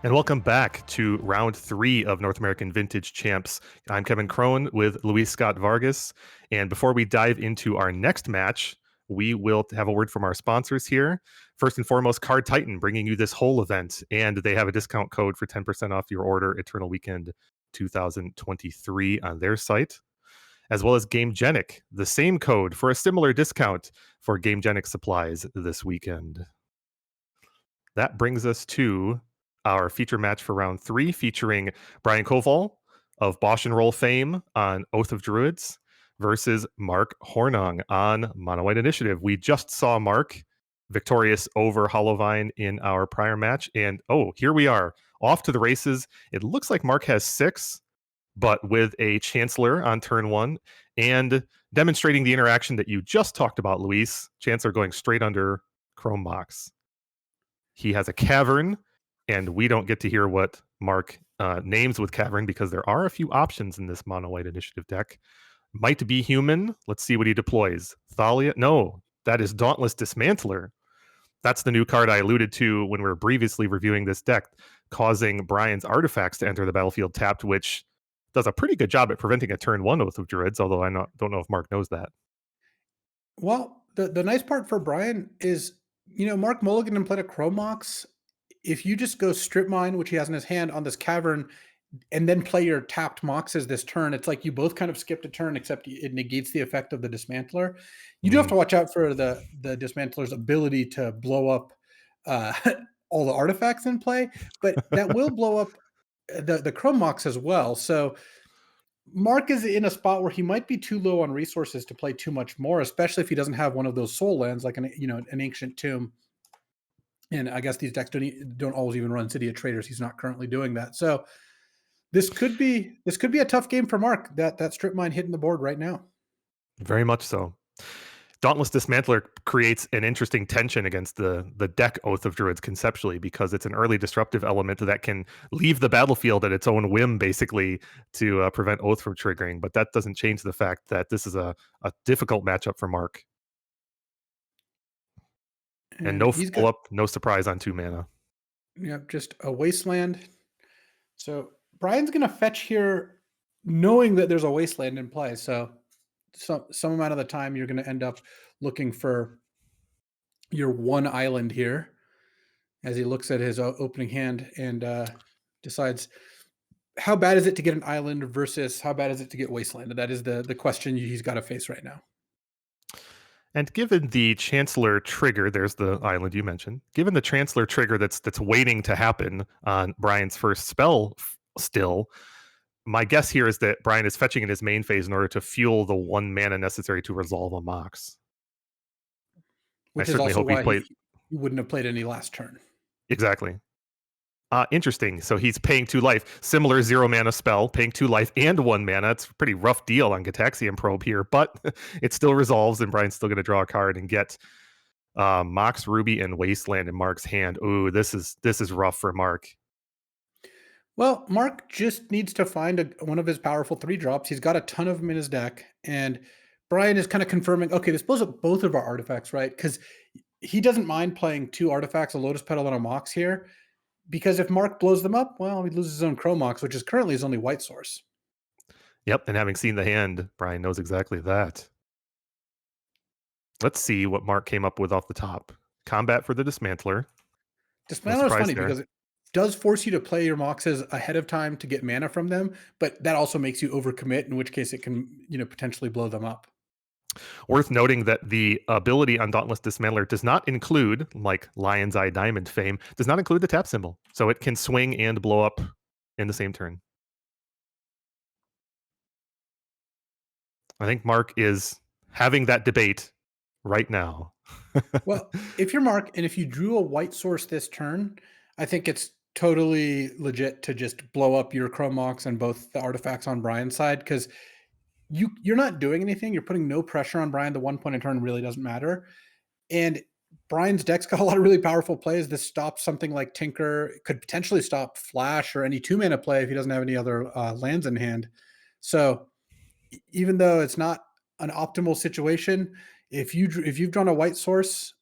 And welcome back to round 3 of North American Vintage Champs. I'm Kevin Crone with Luis Scott Vargas. And before we dive into our next match, we will have a word from our sponsors here. First and foremost, Card Titan bringing you this whole event. And they have a discount code for 10% off your order, Eternal Weekend 2023 on their site. As well as Gamegenic, the same code for a similar discount for Gamegenic supplies this weekend. That brings us to our feature match for round 3, featuring Brian Coval of Bosch and Roll fame on Oath of Druids versus Mark Hornung on Mono White Initiative. We just saw Mark victorious over Hollowvine in our prior match, and here we are, off to the races. It looks like Mark has 6, but with a Chancellor on turn 1, and demonstrating the interaction that you just talked about, Luis. Chancellor going straight under Chrome Box. He has a Cavern, and we don't get to hear what Mark names with Cavern because there are a few options in this Mono White Initiative deck. Might be Human. Let's see what he deploys. Thalia? No, that is Dauntless Dismantler. That's the new card I alluded to when we were previously reviewing this deck, causing Brian's artifacts to enter the battlefield tapped, which does a pretty good job at preventing a turn 1 Oath of Druids, although I don't know if Mark knows that. Well, the nice part for Brian is, Mark Mulligan played a Chromox. If you just go Strip Mine, which he has in his hand, on this Cavern, and then play your tapped Moxes this turn, it's like you both kind of skipped a turn, except it negates the effect of the Dismantler. You do have to watch out for the Dismantler's ability to blow up uh, all the artifacts in play, but that will blow up the Chrome Mox as well. So Mark is in a spot where he might be too low on resources to play too much more, especially if he doesn't have one of those soul lands like an ancient tomb. And I guess these decks don't always even run City of Traders. He's not currently doing that. So this could be a tough game for Mark. That strip mine hitting the board right now. Very much so. Dauntless Dismantler creates an interesting tension against the deck Oath of Druids conceptually, because it's an early disruptive element that can leave the battlefield at its own whim, basically, to prevent Oath from triggering. But that doesn't change the fact that this is a difficult matchup for Mark. And And no he's follow got, up, no surprise on 2 mana. just a wasteland. So Brian's going to fetch here knowing that there's a wasteland in play. So some amount of the time you're going to end up looking for your one island here as he looks at his opening hand and decides how bad is it to get an island versus how bad is it to get wasteland. That is the question he's got to face right now. And given the Chancellor trigger, there's the island you mentioned. Given the Chancellor trigger that's waiting to happen on Brian's first spell still, my guess here is that Brian is fetching in his main phase in order to fuel the 1 mana necessary to resolve a Mox. I Which is certainly also hope he why played he wouldn't have played any last turn. exactly. Interesting. So he's paying 2 life. Similar 0 mana spell, paying 2 life and 1 mana. It's a pretty rough deal on Gataxian Probe here, but it still resolves, and Brian's still going to draw a card and get Mox, Ruby, and Wasteland in Mark's hand. Ooh, this is rough for Mark. Well, Mark just needs to find one of his powerful 3-drops. He's got a ton of them in his deck, and Brian is kind of confirming, okay, this blows up both of our artifacts, right? Because he doesn't mind playing 2 artifacts, a Lotus Petal and a Mox here, because if Mark blows them up, well, he loses his own Chrome Mox, which is currently his only white source. Yep, and having seen the hand, Brian knows exactly that. Let's see what Mark came up with off the top. Combat for the Dismantler. No Dismantler is surprise funny there. because it does force you to play your Moxes ahead of time to get mana from them, but that also makes you overcommit, in which case it can, potentially blow them up. Worth noting that the ability on Dauntless Dismantler does not include, like Lion's Eye Diamond fame, does not include the tap symbol. So it can swing and blow up in the same turn. I think Mark is having that debate right now. Well, if you're Mark and if you drew a white source this turn, I think it's totally legit to just blow up your Chrome Mox and both the artifacts on Brian's side, because you're not doing anything. You're putting no pressure on Brian. The 1 point in turn really doesn't matter. And Brian's deck's got a lot of really powerful plays. This stops something like Tinker. It could potentially stop Flash or any 2 mana play if he doesn't have any other lands in hand. So even though it's not an optimal situation, if you've drawn a white source,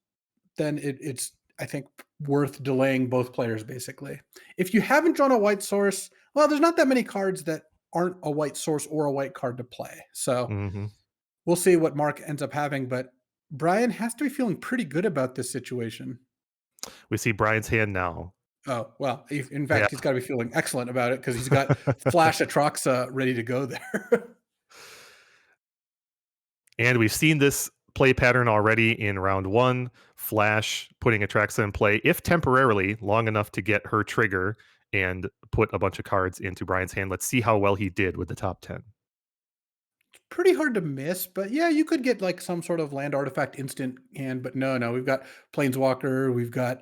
then it's I think, worth delaying both players, basically. If you haven't drawn a white source, well, there's not that many cards that aren't a white source or a white card to play. So Hmm. we'll see what Mark ends up having, but Brian has to be feeling pretty good about this situation. We see Brian's hand now. Oh, well, in Yeah. fact, he's got to be feeling excellent about it because he's got Flash Atroxa ready to go there. And we've seen this play pattern already in round one. Flash putting Atraxa in play, if temporarily, long enough to get her trigger and put a bunch of cards into Brian's hand. Let's see how well he did with the top 10. Pretty hard to miss, but yeah, you could get like some sort of land artifact instant hand, but no, we've got Planeswalker, we've got,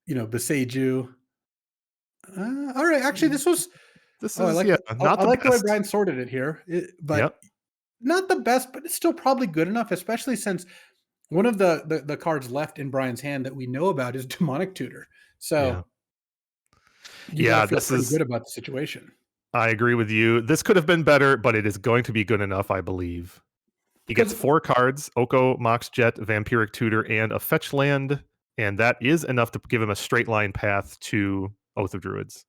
Beseiju. All right, actually, Mm, this was. This Oh, I is, like yeah, the not I the like the way best. Brian sorted it here, but Yep. not the best, but it's still probably good enough, especially since one of the cards left in Brian's hand that we know about is Demonic Tutor. Yeah. So you got to Yeah. feel This pretty is, good about the situation I agree with you. This could have been better, but it is going to be good enough, I believe. He gets because 4 cards: Oko, Mox Jet, Vampiric Tutor, and a fetch land. And that is enough to give him a straight line path to Oath of Druids.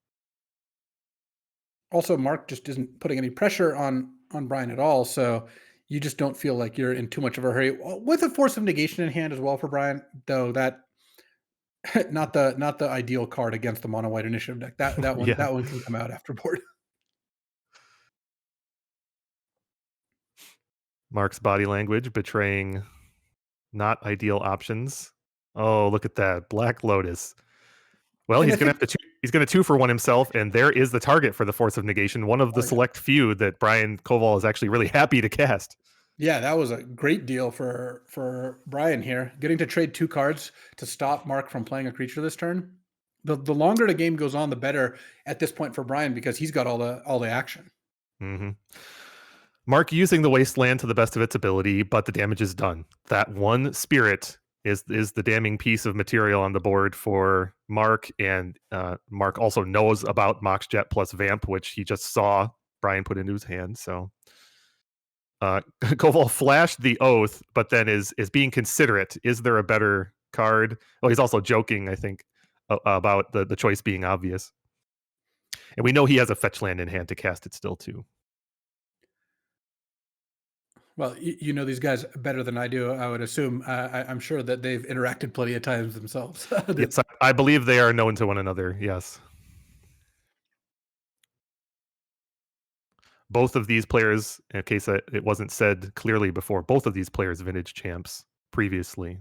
also Mark just isn't putting any pressure on Brian at all. So you just don't feel like you're in too much of a hurry with a Force of Negation in hand as well for Brian. Though that not the ideal card against the mono white initiative deck. That one Yeah. that one can come out after board. Mark's body language betraying not ideal options. Oh, look at that. Black Lotus. Well, And he's I gonna think have to he's gonna 2 for 1 himself, and there is the target for the Force of Negation, one of oh the yeah. select few that Brian Koval is actually really happy to cast. Yeah, that was a great deal for Brian here. Getting to trade 2 cards to stop Mark from playing a creature this turn. The longer the game goes on, the better at this point for Brian because he's got all the action. Mhm. Mark using the Wasteland to the best of its ability, but the damage is done. That one spirit is the damning piece of material on the board for Mark, and Mark also knows about Mox Jet plus Vamp, which he just saw Brian put into his hand. So Koval flashed the Oath, but then is being considerate. Is there a better card? Well, he's also joking, I think, about the choice being obvious. And we know he has a fetch land in hand to cast it still too. Well, you know these guys better than I do. I would assume. I'm sure that they've interacted plenty of times themselves. Yes, I believe they are known to one another. Yes. Both of these players, in case it wasn't said clearly before, both of these players vintage champs previously.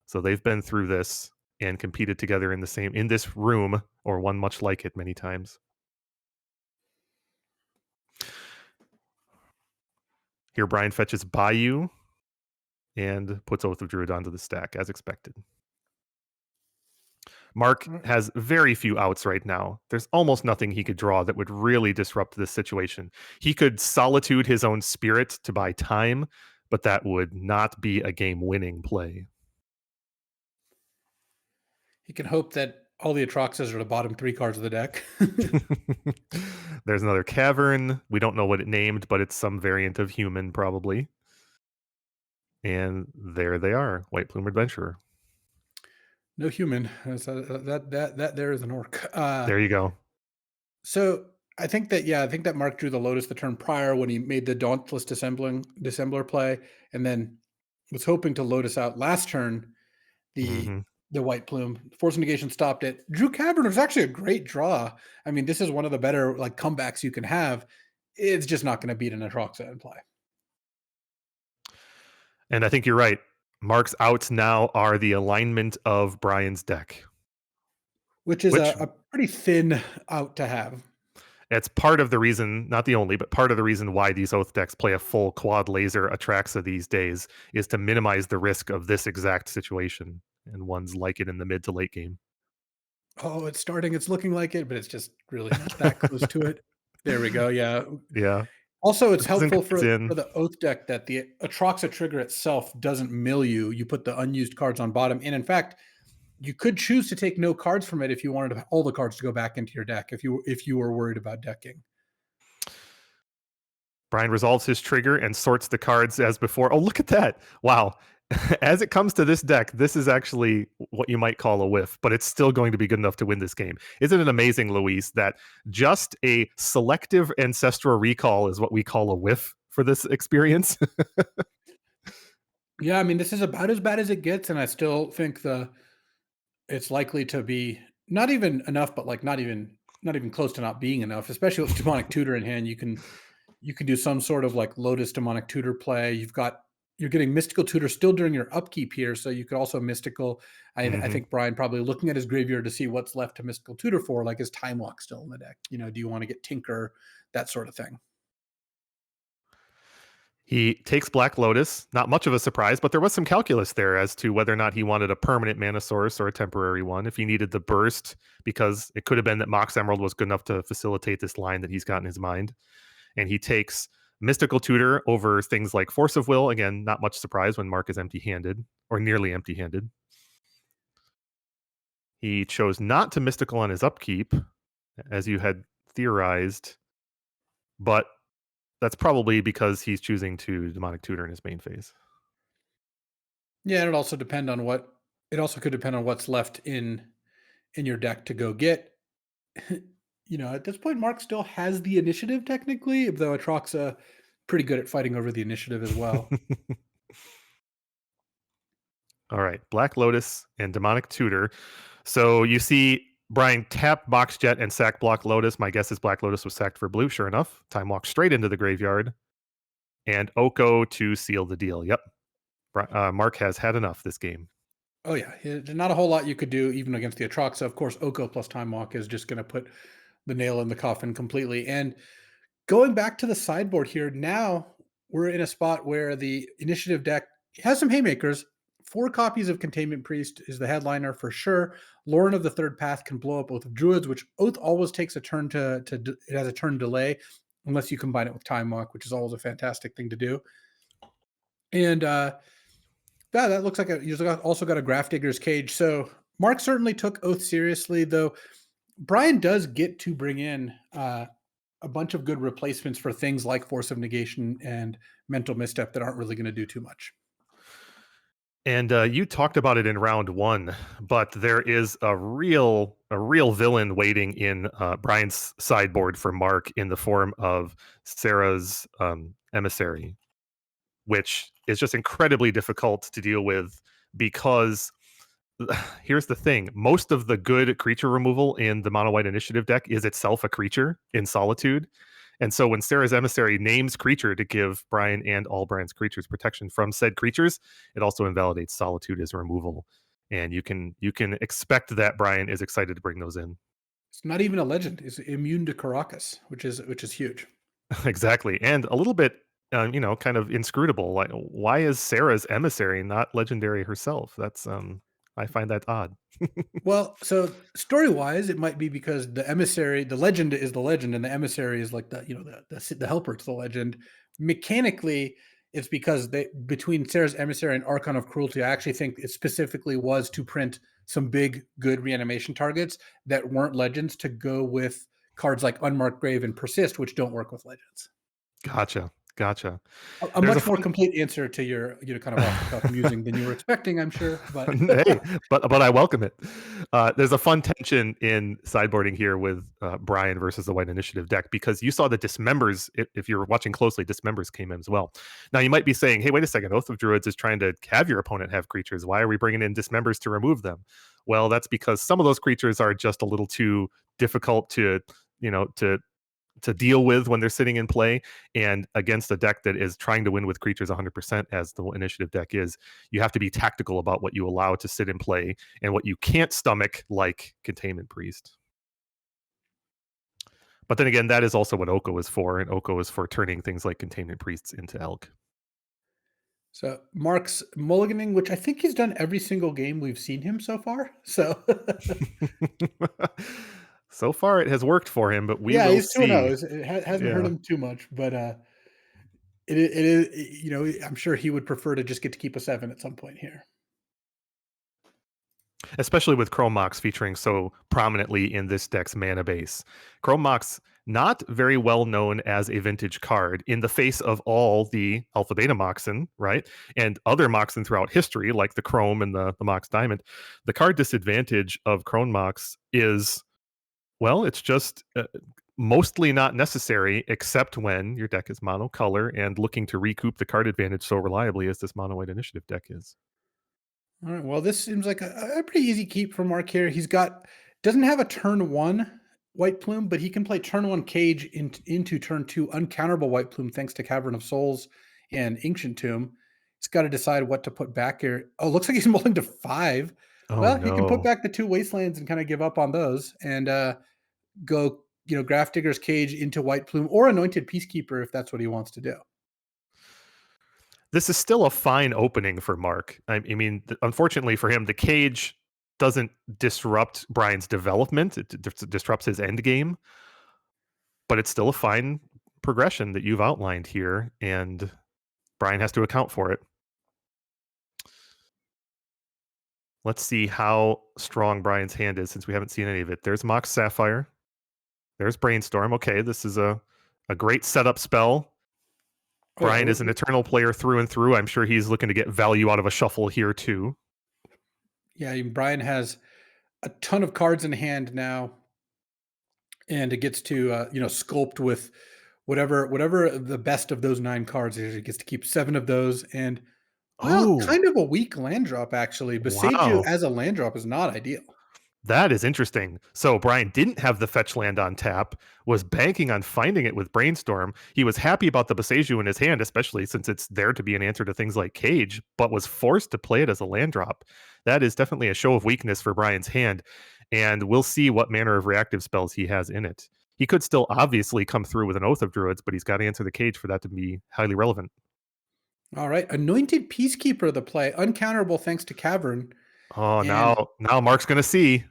So they've been through this and competed together in this room or one much like it many times. Here Brian fetches Bayou and puts Oath of Druid onto the stack as expected. Mark has very few outs right now. There's almost nothing he could draw that would really disrupt this situation. He could solitude his own spirit to buy time, but that would not be a game-winning play. He can hope that all the Atroxas are the bottom 3 cards of the deck. There's another cavern. We don't know what it named, but it's some variant of human, probably. And there they are, White Plume Adventurer. No human. That there is an orc. There you go. So I think that Mark drew the Lotus the turn prior when he made the Dauntless Dissembler play, and then was hoping to Lotus out last turn the Hmm. the White Plume. Force of Negation stopped it. Drew Cavern was actually a great draw. I mean, this is one of the better like comebacks you can have. It's just not going to beat an Atroxa in play, And I think you're right. Mark's outs now are the alignment of Brian's deck, which is which a pretty thin out to have. it's part of the reason, not the only, but part of the reason why these Oath decks play a full quad laser Atraxa these days is to minimize the risk of this exact situation and ones like it in the mid to late game. Oh, it's starting. It's looking like it, but it's just really not that close to it. There we go. Yeah. Yeah. Also, it's This isn't helpful cooked for in. the Oath deck that the Atroxa trigger itself doesn't mill you. You put the unused cards on bottom, and in fact, you could choose to take no cards from it if you wanted all the cards to go back into your deck. If you were worried about decking. Brian resolves his trigger and sorts the cards as before. Oh, look at that. Wow. As it comes to this deck, this is actually what you might call a whiff, but it's still going to be good enough to win this game. Isn't it amazing, Luis, that just a selective ancestral recall is what we call a whiff for this experience? Yeah, I mean, this is about as bad as it gets, and I still think it's likely to be not even enough, but like not even close to not being enough, especially with demonic tutor in hand. You can do some sort of like Lotus demonic tutor play. You're getting mystical tutor still during your upkeep here, so you could also mystical. I Mhm. think Brian probably looking at his graveyard to see what's left to mystical tutor for, like is time walk still in the deck? Do you want to get Tinker, that sort of thing? He takes Black Lotus, not much of a surprise, but there was some calculus there as to whether or not he wanted a permanent mana source or a temporary one. If he needed the burst, because it could have been that Mox Emerald was good enough to facilitate this line that he's got in his mind. And he takes Mystical Tutor over things like Force of Will. Again, not much surprise when Mark is empty handed or nearly empty handed. He chose not to Mystical on his upkeep, as you had theorized, but that's probably because he's choosing to Demonic Tutor in his main phase. Yeah, and it also could depend on what's left in your deck to go get. At this point, Mark still has the initiative technically, though Atroxa pretty good at fighting over the initiative as well. All right, Black Lotus and Demonic Tutor. So you see Brian tap Box Jet and sack Block Lotus. My guess is Black Lotus was sacked for blue. Sure enough, Time walks straight into the graveyard and Oko to seal the deal. Yep, Mark has had enough this game. Oh yeah, there's not a whole lot you could do even against the Atroxa. Of course, Oko plus Time Walk is just going to put the nail in the coffin completely. And going back to the sideboard here, now we're in a spot where the initiative deck has some haymakers. 4 copies of Containment Priest is the headliner for sure. Lauren of the Third Path can blow up Oath of Druids, which Oath always takes a turn it has a turn delay unless you combine it with Time Walk, which is always a fantastic thing to do. And yeah, that looks like you've also got a Grafdigger's Cage. So Mark certainly took Oath seriously, though Brian does get to bring in a bunch of good replacements for things like Force of Negation and Mental Misstep that aren't really going to do too much. And you talked about it in round one, but there is a real villain waiting in Brian's sideboard for Mark in the form of Sarah's emissary, which is just incredibly difficult to deal with because here's the thing: most of the good creature removal in the mono white initiative deck is itself a creature in solitude. And so when Sarah's emissary names creature to give Brian and all Brian's creatures protection from said creatures, it also invalidates solitude as removal. And you can expect that Brian is excited to bring those in. It's not even a legend; it's immune to Caracas, which is huge. Exactly. And a little bit kind of inscrutable. Like, why is Sarah's emissary not legendary herself? That's I find that odd. Well, so story-wise, it might be because the legend is the legend, and the emissary is like the helper to the legend. Mechanically, it's because they between Sarah's emissary and Archon of Cruelty, I actually think it specifically was to print some big, good reanimation targets that weren't legends to go with cards like Unmarked Grave and Persist, which don't work with legends. Gotcha. A There's a much more fun complete answer to your, kind of off the cuff musing than you were expecting, I'm sure, but hey, but I welcome it. There's a fun tension in sideboarding here with Brian versus the White Initiative deck because you saw the Dismembers. If you're watching closely, Dismembers came in as well. Now you might be saying, "Hey, wait a second! Oath of Druids is trying to have your opponent have creatures. Why are we bringing in Dismembers to remove them?" Well, that's because some of those creatures are just a little too difficult to you know to deal with when they're sitting in play. And against a deck that is trying to win with creatures 100%, as the initiative deck is, you have to be tactical about what you allow to sit in play and what you can't stomach, like Containment Priest. But then again, that is also what Oko is for, and Oko is for turning things like Containment Priests into Elk. so Mark's mulliganing, which I think he's done every single game we've seen him so far. So So far, it has worked for him, but we yeah, will he's 2-0. see. It hasn't hurt Yeah. him too much, but it is, I'm sure he would prefer to just get to keep a 7 at some point here. Especially with Chrome Mox featuring so prominently in this deck's mana base. Chrome Mox not very well known as a vintage card in the face of all the Alpha Beta Moxen, right? And other Moxen throughout history, like the Chrome and the Mox Diamond. The card disadvantage of Chrome Mox is, well, it's just mostly not necessary except when your deck is monocolor and looking to recoup the card advantage so reliably as this mono white initiative deck is. All right. Well, this seems like a pretty easy keep for Mark here. He's got doesn't have a turn one white plume, but he can play turn one cage into turn two uncounterable white plume thanks to Cavern of Souls and Ancient Tomb. He's got to decide what to put back here. Oh, looks like he's mulling to five. Oh Well, he can put no. back the two wastelands and kind of give up on those and go, Graph Digger's Cage into white plume or Anointed Peacekeeper if that's what he wants to do. This is still a fine opening for Mark. I mean, unfortunately for him, the cage doesn't disrupt Brian's development. It disrupts his end game, but it's still a fine progression that you've outlined here, and Brian has to account for it. Let's see how strong Brian's hand is since we haven't seen any of it. There's Mox Sapphire. There's Brainstorm. Okay, this is a great setup spell. Oh yeah, Brian is an eternal player through and through. I'm sure he's looking to get value out of a shuffle here too. yeah. Brian has a ton of cards in hand now, and it gets to sculpt with whatever the best of those nine cards is. It gets to keep seven of those, and well, Oh, kind of a weak land drop actually. Besage wow. as a land drop is not ideal. That is interesting. So Brian didn't have the fetch land on tap, was banking on finding it with Brainstorm. He was happy about the Boseiju in his hand, especially since it's there to be an answer to things like Cage, but was forced to play it as a land drop. That is definitely a show of weakness for Brian's hand, and we'll see what manner of reactive spells he has in it. He could still obviously come through with an Oath of Druids, but he's got to answer the Cage for that to be highly relevant. All right, Anointed Peacekeeper the play, uncounterable thanks to Cavern, Oh, and now Mark's going to see.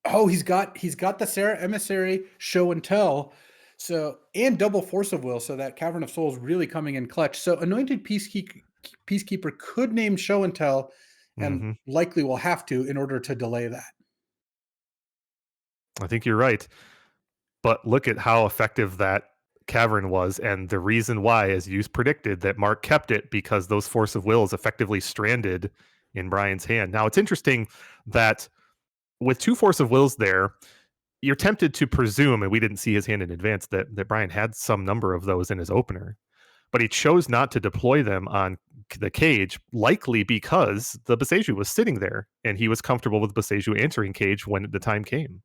oh, he's got the Sarah Emissary show and tell. So and double force of will, so that Cavern of Souls really coming in clutch. So Anointed Peacekeeper could name show and tell, and Mhm. likely will have to in order to delay that. I think you're right. But look at how effective that cavern was, and the reason why, as you predicted, that Mark kept it because those force of wills effectively stranded in Brian's hand. Now it's interesting that with two force of wills there, you're tempted to presume, and we didn't see his hand in advance, that Brian had some number of those in his opener. But he chose not to deploy them on the cage, likely because the Boseiju was sitting there and he was comfortable with Boseiju answering cage when the time came.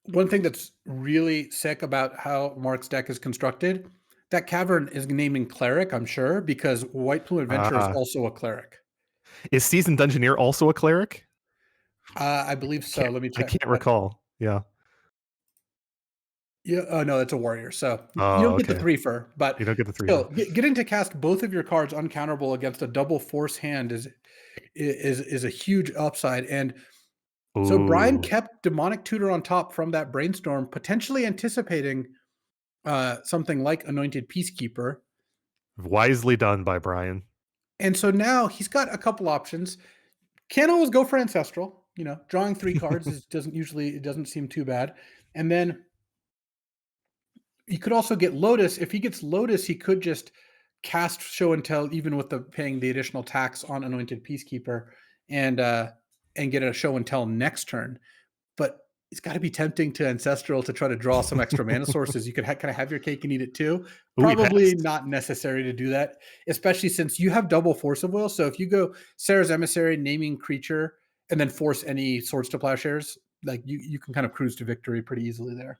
One thing that's really sick about how Mark's deck is constructed, that Cavern is naming Cleric, I'm sure, because White Plume Adventurer is Ah, also a Cleric. is Seasoned Dungeoneer also a cleric? I believe I so. can't Let me I check. can't But recall. Yeah. yeah, oh no, that's a warrior. So you Oh, don't get the okay. three for, but You don't get the 3 still, for. getting to cast both of your cards uncounterable against a double force hand is a huge upside. And so Brian Ooh, kept Demonic Tutor on top from that brainstorm, potentially anticipating something like Anointed Peacekeeper. wisely done by Brian. And so now he's got a couple options. Can't always go for Ancestral. Drawing three cards it doesn't seem too bad. And then he could also get Lotus. If he gets Lotus, he could just cast Show and Tell, even with the paying the additional tax on Anointed Peacekeeper, and get a Show and Tell next turn. But it's got to be tempting to Ancestral to try to draw some extra mana sources. You could kind of have your cake and eat it too. Ooh, he Probably passed. not necessary to do that, especially since you have double Force of Will. So if you go Sarah's Emissary, naming creature, and then force any Swords to Plowshares, like you can kind of cruise to victory pretty easily there.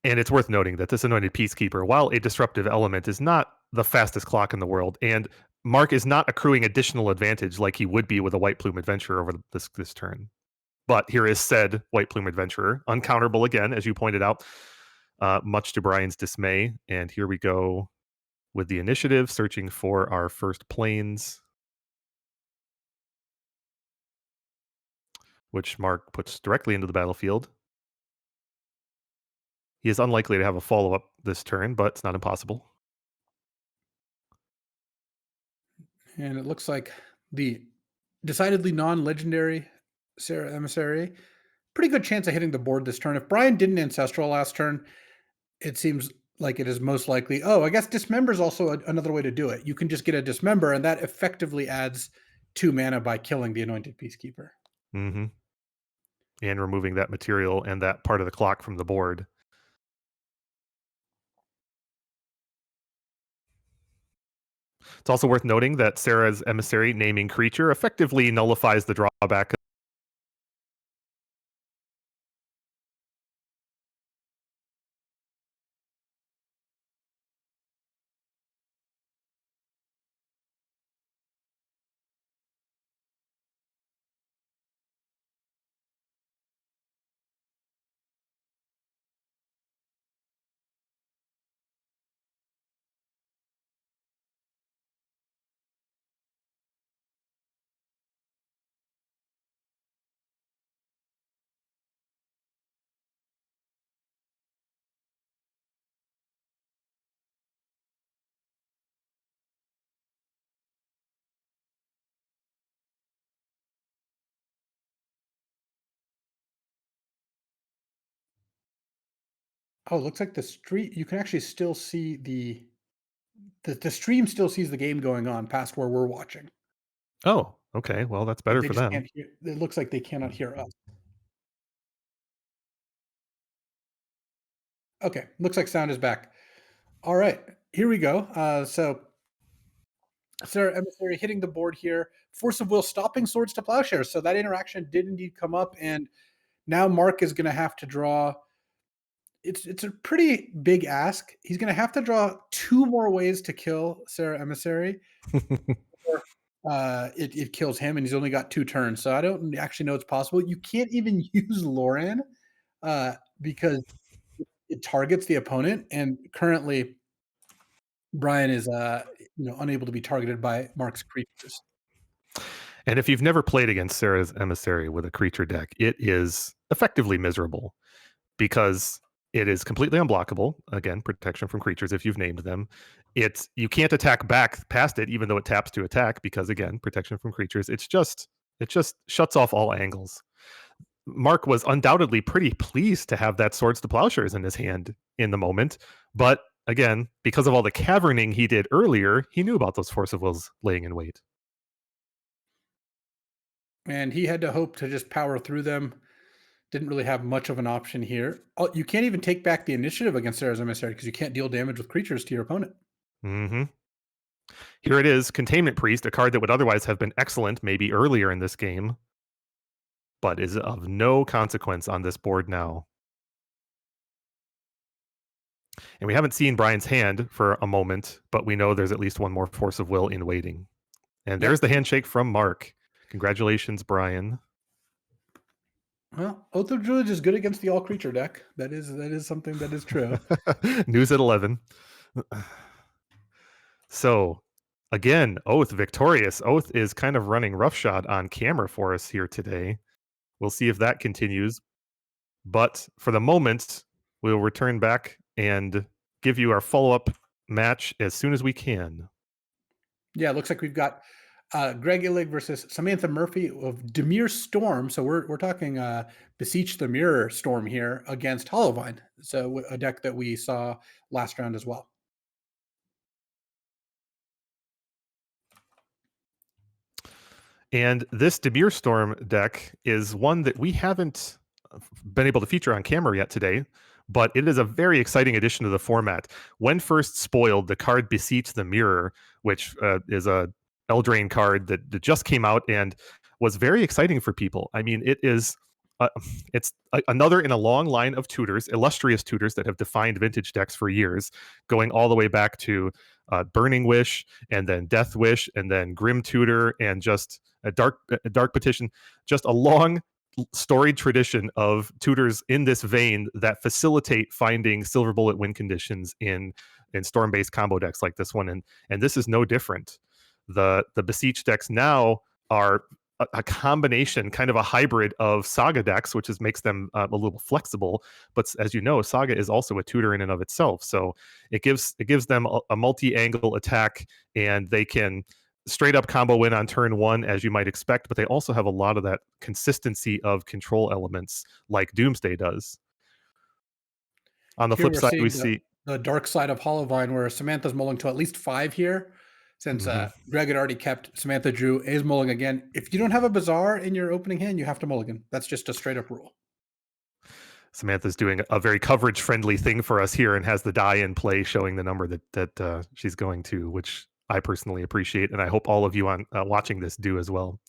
And it's worth noting that this Anointed Peacekeeper, while a disruptive element, is not the fastest clock in the world, and Mark is not accruing additional advantage like he would be with a White Plume Adventurer over this turn. But here is said White Plume Adventurer, uncounterable again, as you pointed out, much to Brian's dismay. And here we go with the initiative, searching for our first planes, which Mark puts directly into the battlefield. He is unlikely to have a follow up this turn, but it's not impossible. And it looks like the decidedly non-legendary Sarah Emissary pretty good chance of hitting the board this turn. If Brian didn't Ancestral last turn, it seems like it is most likely. Oh, I guess Dismember is also another way to do it. You can just get a Dismember, and that effectively adds 2 mana by killing the Anointed Peacekeeper. Mm-hmm. And removing that material and that part of the clock from the board. It's also worth noting that Sarah's Emissary naming creature effectively nullifies the drawback. Oh, it looks like the street you can actually still see the stream still sees the game going on past where we're watching. Oh, okay. Well, that's But better they for just them. can't hear it looks like they cannot hear us. Okay, looks like sound is back. All right, here we go. So Sarah Emissary hitting the board here. Force of Will stopping Swords to Plowshares. So that interaction did indeed come up, and now Mark is going to have to draw. It's a pretty big ask. He's going to have to draw 2 more ways to kill Sarah Emissary. Or, it kills him, and he's only got 2 turns. So I don't actually know it's possible. You can't even use Lauren because it targets the opponent, and currently Brian is unable to be targeted by Mark's creatures. And if you've never played against Sarah's Emissary with a creature deck, it is effectively miserable because it is completely unblockable. Again, protection from creatures if you've named them. You can't attack back past it, even though it taps to attack, because again, protection from creatures. It just shuts off all angles. Mark was undoubtedly pretty pleased to have that Swords to Plowshares in his hand in the moment, but again, because of all the caverning he did earlier, he knew about those Force of Wills laying in wait. And he had to hope to just power through them. Didn't really have much of an option here. Oh, you can't even take back the initiative against Sarah's Emissary because you can't deal damage with creatures to your opponent. Mm-hmm. Here it is, Containment Priest, a card that would otherwise have been excellent maybe earlier in this game, but is of no consequence on this board now. And we haven't seen Brian's hand for a moment, but we know there's at least one more Force of Will in waiting. And there's Yep. the handshake from Mark. Congratulations, Brian. Well, Oath of Druids is good against the all creature deck. That is something that is true. News at 11. So, again, Oath victorious. Oath is kind of running roughshod on camera for us here today. We'll see if that continues. But for the moment, we'll return back and give you our follow-up match as soon as we can. Yeah, it looks like we've got Greg Illig versus Samantha Murphy of Demir Storm. So we're talking Beseech the Mirror Storm here against Hollowvine. So a deck that we saw last round as well. And this Demir Storm deck is one that we haven't been able to feature on camera yet today, but it is a very exciting addition to the format. When first spoiled, the card Beseech the Mirror, which is a Eldraine card that just came out and was very exciting for people. I mean, it's another in a long line of tutors, illustrious tutors that have defined vintage decks for years, going all the way back to Burning Wish, and then Death Wish, and then Grim Tutor, and just a Dark Petition. Just a long storied tradition of tutors in this vein that facilitate finding silver bullet win conditions in storm-based combo decks like this one, and this is no different. The Beseech decks now are a combination, kind of a hybrid of Saga decks, which makes them a little flexible. But as you know, Saga is also a tutor in and of itself, so it gives them a multi-angle attack, and they can straight up combo win on turn one, as you might expect, but they also have a lot of that consistency of control elements like Doomsday does. On the Here flip we're side, we seeing see the dark side of Hollowvine, where Samantha's mulling to at least 5 here, since Mhm. Greg had already kept Samantha Drew is mulling again. If you don't have a Bazaar in your opening hand, you have to mulligan. That's just a straight up rule. Samantha's doing a very coverage friendly thing for us here and has the die in play showing the number that she's going to, which I personally appreciate, and I hope all of you on watching this do as well.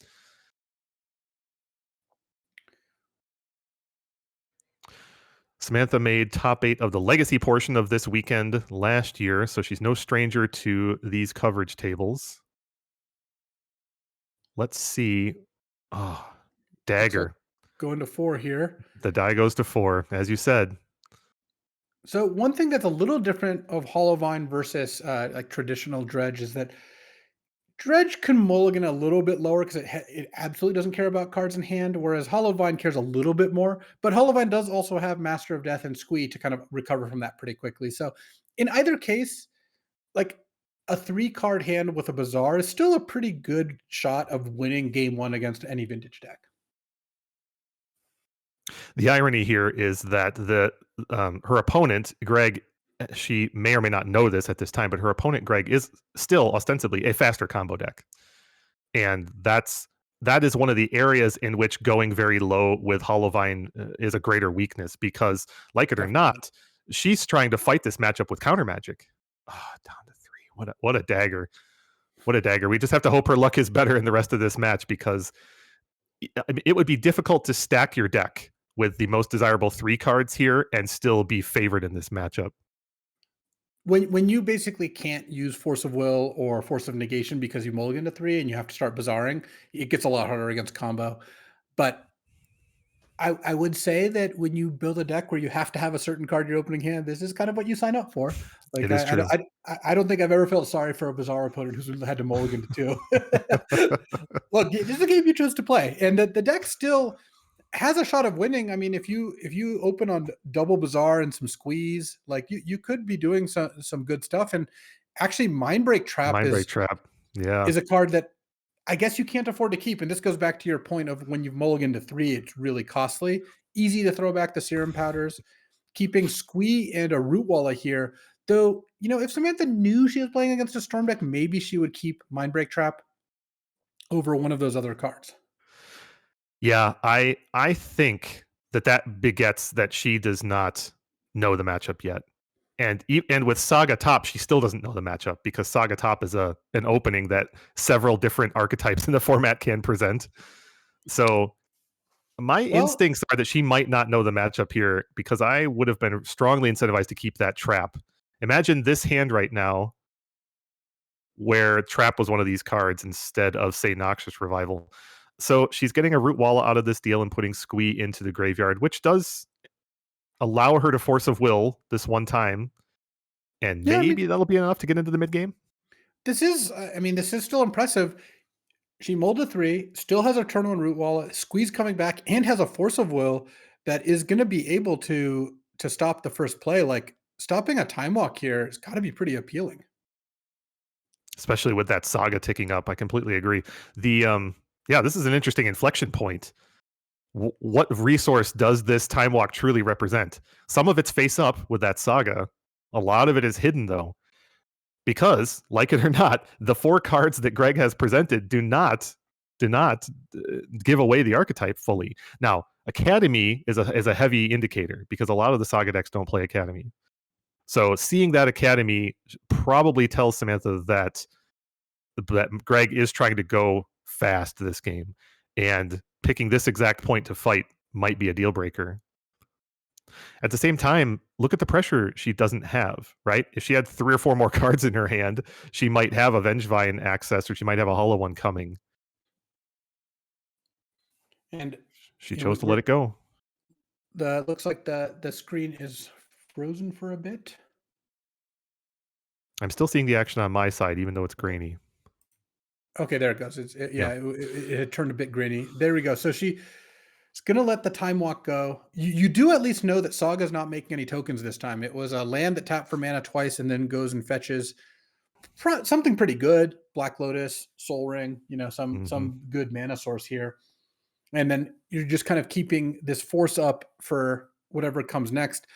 Samantha made top 8 of the legacy portion of this weekend last year, so she's no stranger to these coverage tables. Let's see. Oh, Looks like dagger. going to 4 here. The die goes to 4, as you said. So one thing that's a little different of Hollowvine versus like traditional Dredge is that Dredge can mulligan a little bit lower because it absolutely doesn't care about cards in hand, whereas Hollowvine cares a little bit more. But Hollowvine does also have Master of Death and Squee to kind of recover from that pretty quickly. So in either case, like a 3-card hand with a Bazaar is still a pretty good shot of winning game 1 against any vintage deck. The irony here is that her opponent, Greg, she may or may not know this at this time, but her opponent, Greg, is still ostensibly a faster combo deck. And that is one of the areas in which going very low with Hollowvine is a greater weakness because, like it or Definitely. not, she's trying to fight this matchup with counter magic. Down to 3. What a dagger. What a dagger. We just have to hope her luck is better in the rest of this match because I mean, it would be difficult to stack your deck with the most desirable 3 cards here and still be favored in this matchup. When you basically can't use Force of Will or Force of Negation because you mulligan to 3 and you have to start Bazaaring, it gets a lot harder against combo. But I would say that when you build a deck where you have to have a certain card in your opening hand, this is kind of what you sign up for. Like It is true. I don't think I've ever felt sorry for a Bazaar opponent who's had to mulligan to 2. Look, this is a game you chose to play, and the deck still has a shot of winning. I mean, if you open on double Bazaar and some squeeze, like you could be doing some good stuff. And actually, Mindbreak Trap Mindbreak Trap. Yeah. is a card that I guess you can't afford to keep. And this goes back to your point of when you've mulliganed to 3, it's really costly. Easy to throw back the serum powders. Keeping Squee and a Root Walla here, though, if Samantha knew she was playing against a Storm deck, maybe she would keep Mindbreak Trap over one of those other cards. Yeah, I think that begets that she does not know the matchup yet. And with Saga Top, she still doesn't know the matchup because Saga Top is an opening that several different archetypes in the format can present. So my Well, instincts are that she might not know the matchup here because I would have been strongly incentivized to keep that trap. Imagine this hand right now where trap was one of these cards instead of, say, Noxious Revival. So she's getting a Root Walla out of this deal and putting Squee into the graveyard, which does allow her to Force of Will this one time, and yeah, I mean, maybe that'll be enough to get into the mid game. this is still impressive. She mulled a 3, still has a turn 1 Root Walla, Squeeze coming back, and has a Force of Will that is going to be able to stop the first play. Like stopping a Time Walk here has got to be pretty appealing. Especially with that Saga ticking up. I completely agree. Yeah, this is an interesting inflection point. What resource does this Time Walk truly represent? Some of it's face up with that Saga. A lot of it is hidden though. Because, like it or not, the 4 cards that Greg has presented do not give away the archetype fully. Now, Academy is a heavy indicator because a lot of the Saga decks don't play Academy. So seeing that Academy probably tells Samantha that Greg is trying to go fast this game, and picking this exact point to fight might be a deal breaker. At the same time, look at the pressure she doesn't have, right? If she had 3 or 4 more cards in her hand, she might have a Vengevine access or she might have a Hollow One coming. And She you know, chose to let it go. the looks like the screen is frozen for a bit. I'm still seeing the action on my side, even though it's grainy. Okay, there it goes. Yeah. It had turned a bit grainy. There we go. So she's gonna let the Time Walk go. You do at least know that Saga's not making any tokens this time. It was a land that tapped for mana twice and then goes and fetches something pretty good. Black Lotus, Soul Ring, Hmm. some good mana source here. And then you're just kind of keeping this force up for whatever comes next.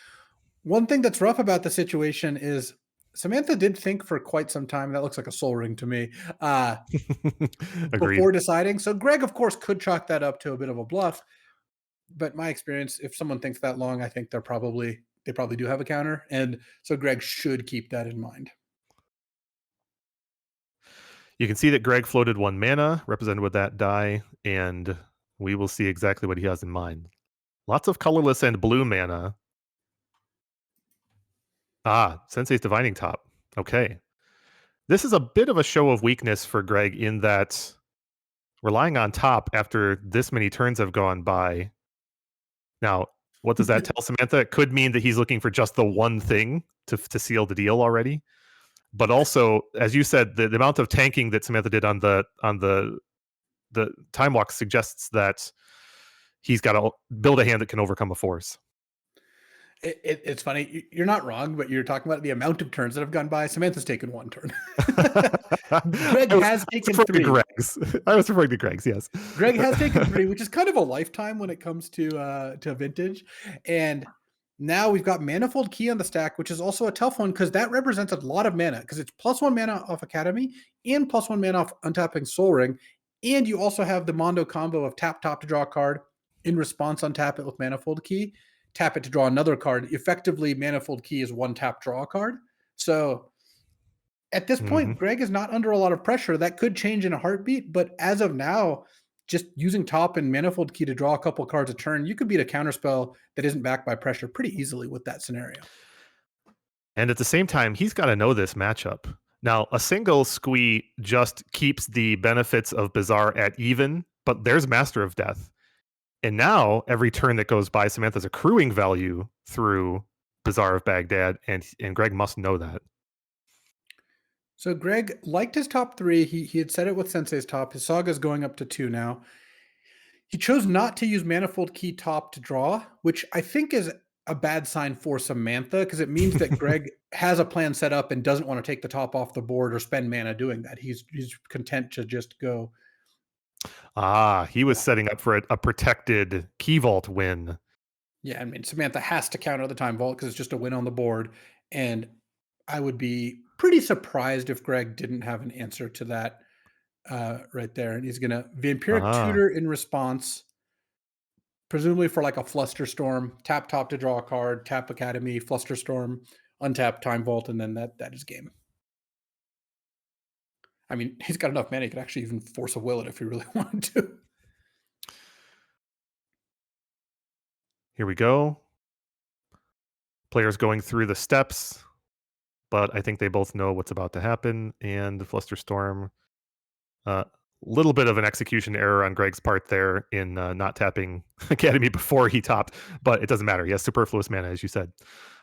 One thing that's rough about the situation is Samantha did think for quite some time. That looks like a Soul Ring to me. Agreed. Before deciding. So Greg, of course, could chalk that up to a bit of a bluff. But my experience, if someone thinks that long, I think they probably do have a counter. And so Greg should keep that in mind. You can see that Greg floated 1 mana, represented with that die, and we will see exactly what he has in mind. Lots of colorless and blue mana. Ah, Sensei's Divining Top. Okay. This is a bit of a show of weakness for Greg in that relying on top after this many turns have gone by. Now, what does that tell Samantha? It could mean that he's looking for just the one thing to seal the deal already. But also, as you said, the amount of tanking that Samantha did on the time walk suggests that he's got to build a hand that can overcome a force. It's funny. You're not wrong, but you're talking about the amount of turns that have gone by. Samantha's taken 1 turn. I Greg was has taken referring to 3. Greg's. I was referring to Greg's. Yes. Greg has taken 3, which is kind of a lifetime when it comes to vintage. And now we've got Manifold Key on the stack, which is also a tough one because that represents a lot of mana because it's +1 mana off Academy and +1 mana off untapping Soul Ring. And you also have the Mondo combo of tap top to draw a card, in response untap it with Manifold Key, tap it to draw another card. Effectively, Manifold Key is 1 tap draw a card. So at this Hmm. point, Greg is not under a lot of pressure. That could change in a heartbeat, but as of now, just using top and Manifold Key to draw a couple cards a turn, you could beat a counterspell that isn't backed by pressure pretty easily with that scenario. And at the same time, he's got to know this matchup. Now, a single squee just keeps the benefits of Bizarre at even, but there's Master of Death. And now, every turn that goes by, Samantha's accruing value through Bizarre of Baghdad, and Greg must know that. So Greg liked his top 3. He had said it with Sensei's top. His Saga's going up to 2 now. He chose not to use Manifold Key top to draw, which I think is a bad sign for Samantha because it means that Greg has a plan set up and doesn't want to take the top off the board or spend mana doing that. He's content to just go. Ah, he was Yeah. setting up for a protected Key Vault win. Yeah, I mean, Samantha has to counter the time vault because it's just a win on the board. And I would be pretty surprised if Greg didn't have an answer to that right there. And he's going to Vampiric Ah, Tutor in response, presumably for like a Flusterstorm, tap top to draw a card, tap Academy, Flusterstorm, untap Time Vault, and then that is game. I mean, he's got enough mana, he could actually even force a will it if he really wanted to. here we go. Players going through the steps, but I think they both know what's about to happen. And the Flusterstorm, little bit of an execution error on Greg's part there in not tapping Academy before he topped, but it doesn't matter. He has superfluous mana, as you said.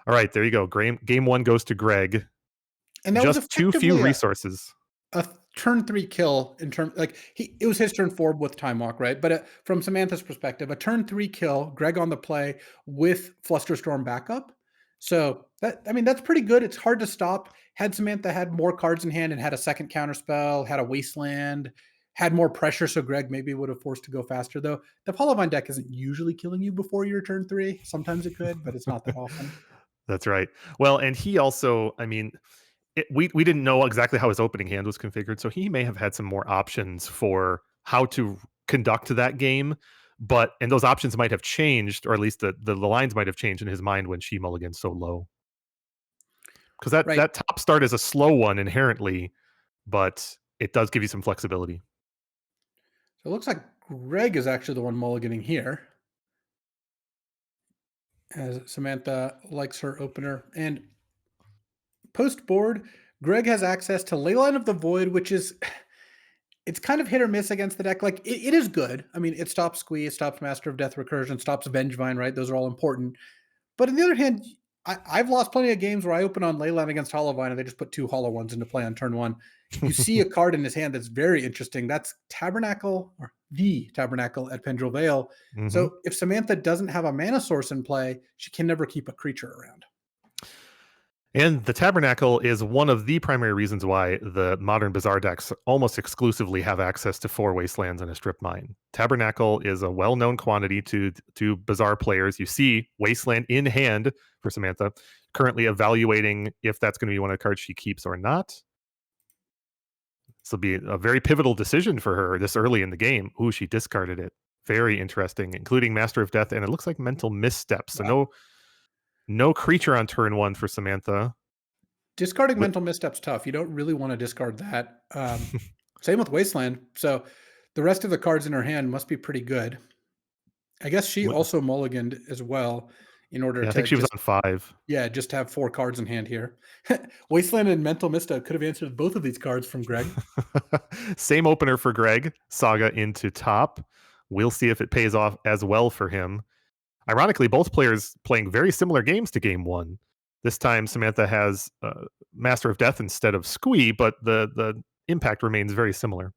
All right, there you go. Game 1 goes to Greg. And that was Just too few effectively resources. a turn 3 kill in terms like it was his turn 4 with time walk, right? But from Samantha's perspective, a turn 3 kill, Greg on the play with Flusterstorm backup. So that's pretty good. It's hard to stop. Had Samantha had more cards in hand and had a second counter spell, had a wasteland, had more pressure, so Greg maybe would have forced to go faster. Though the Hollowvine deck isn't usually killing you before your turn 3. Sometimes it could, but it's not that often. That's right. Well, and he also, I mean, we didn't know exactly how his opening hand was configured, so he may have had some more options for how to conduct that game. And those options might have changed, or at least the lines might have changed in his mind when she mulliganed so low. Because Right. that top start is a slow one inherently, but it does give you some flexibility. So it looks like Greg is actually the one mulliganing here, as Samantha likes her opener. And post board, Greg has access to Leyline of the Void, which is it's kind of hit or miss against the deck. Like it is good. I mean, it stops Squeeze, stops Master of Death Recursion, stops Vengevine, right? Those are all important. But on the other hand, I've lost plenty of games where I open on Leyline against Hollowvine and they just put 2 hollow ones into play on turn 1. You see a card in his hand that's very interesting. That's Tabernacle or the Tabernacle at Pendrell Vale. Hmm. So if Samantha doesn't have a mana source in play, she can never keep a creature around. And the Tabernacle is one of the primary reasons why the modern Bazaar decks almost exclusively have access to 4 Wastelands and a Strip Mine. Tabernacle is a well-known quantity to Bazaar players. You see Wasteland in hand for Samantha, currently evaluating if that's going to be one of the cards she keeps or not. This will be a very pivotal decision for her this early in the game. Ooh, she discarded it. Very interesting, including Master of Death, and it looks like Mental Missteps. So Wow. no creature on turn 1 for Samantha. Discarding Wi- mental missteps tough. You don't really want to discard that. Same with Wasteland. So the rest of the cards in her hand must be pretty good. I guess she wi- also mulliganed as well in order yeah, I to think she was just on 5. yeah, just have 4 cards in hand here. Wasteland and Mental Misstep could have answered both of these cards from Greg. Same opener for Greg. Saga into top. We'll see if it pays off as well for him. Ironically, both players playing very similar games to game 1. This time, Samantha has Master of Death instead of Squee, but the impact remains very similar.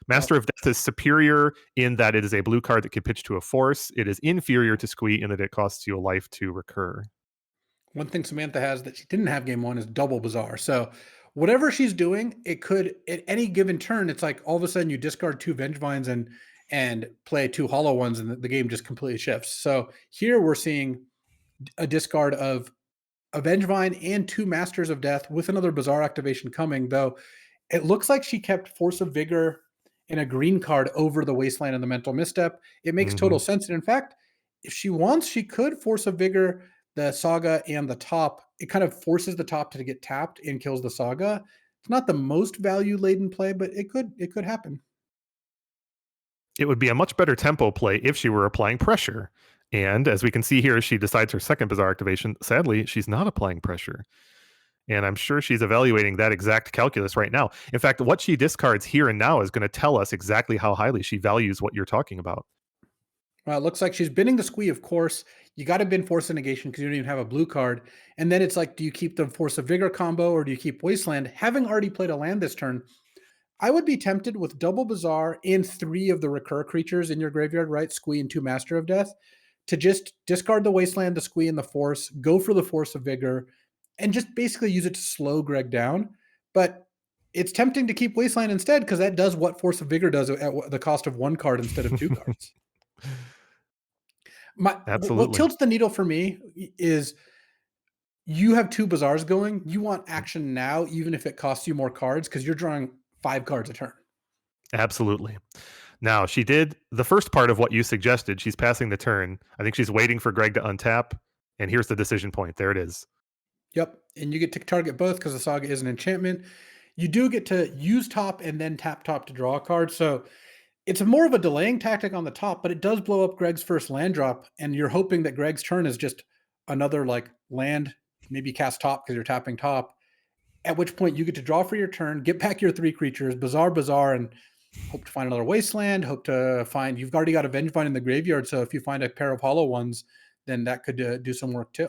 Master Well, of Death is superior in that it is a blue card that can pitch to a force. It is inferior to Squee in that it costs you a life to recur. one thing Samantha has that she didn't have game 1 is double Bazaar. So whatever she's doing, it could at any given turn, it's like all of a sudden you discard 2 Vengevines and play 2 hollow ones and the game just completely shifts. So here we're seeing a discard of a Vengevine and 2 Masters of Death with another Bazaar activation coming, though it looks like she kept Force of Vigor and a green card over the Wasteland and the Mental Misstep. It makes Hmm. total sense. And in fact, if she wants, she could Force of Vigor the Saga and the top. It kind of forces the top to get tapped and kills the Saga. It's not the most value laden play, but it could happen. It would be a much better tempo play if she were applying pressure. And as we can see here, she decides her second Bazaar activation. Sadly, she's not applying pressure. And I'm sure she's evaluating that exact calculus right now. In fact, what she discards here and now is going to tell us exactly how highly she values what you're talking about. It looks like she's binning the Squee, of course. You got to bin Force of Negation because you don't even have a blue card. And then it's like, do you keep the Force of Vigor combo or do you keep Wasteland? Having already played a land this turn, I would be tempted with double Bazaar and 3 of the recur creatures in your graveyard, right? Squee and 2 Master of Death, to just discard the Wasteland, the Squee, and the Force, go for the Force of Vigor, and just basically use it to slow Greg down. But it's tempting to keep Wasteland instead because that does what Force of Vigor does at the cost of 1 card instead of 2 cards. What Absolutely. tilts the needle for me is you have 2 Bazaars going. You want action now, even if it costs you more cards, because you're drawing 5 cards a turn. Absolutely. Now, she did the first part of what you suggested. She's passing the turn. I think she's waiting for Greg to untap. And here's the decision point. There it is. Yep, and you get to target both because the Saga is an enchantment. You do get to use top and then tap top to draw a card, so it's more of a delaying tactic on the top, but it does blow up Greg's first land drop, and you're hoping that Greg's turn is just another, like, land, maybe cast top because you're tapping top, at which point you get to draw for your turn, get back your 3 creatures, Bazaar, and hope to find another Wasteland, hope to find you've already got a Vengevine in the graveyard, so if you find a pair of hollow ones, then that could, do some work too.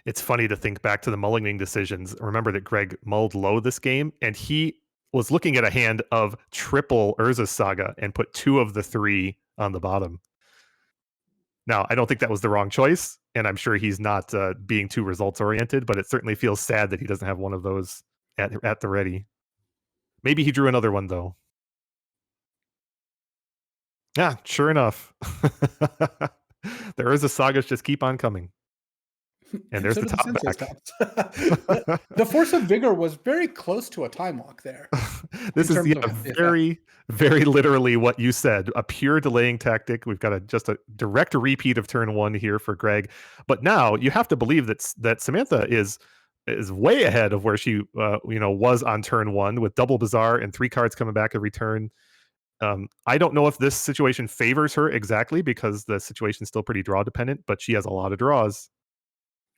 It's funny to think back to the mulliganing decisions. Remember that Greg mulled low this game, and he was looking at a hand of triple Urza Saga and put 2 of the 3 on the bottom. Now, I don't think that was the wrong choice, and I'm sure he's not being too results oriented, but it certainly feels sad that he doesn't have one of those at the ready. Maybe he drew another one though. Yeah, sure enough. The Urza sagas just keep on coming. And And there's so the do the top Sensei back. stops. The Force of Vigor was very close to a time walk there This in is terms of the effect. very, very literally what you said. A pure delaying tactic. We've got just a direct repeat of turn 1 here for Greg. But now you have to believe that Samantha is way ahead of where she was on turn 1 with double Bazaar and 3 cards coming back every turn. I don't know if this situation favors her exactly because the situation's still pretty draw dependent, but she has a lot of draws.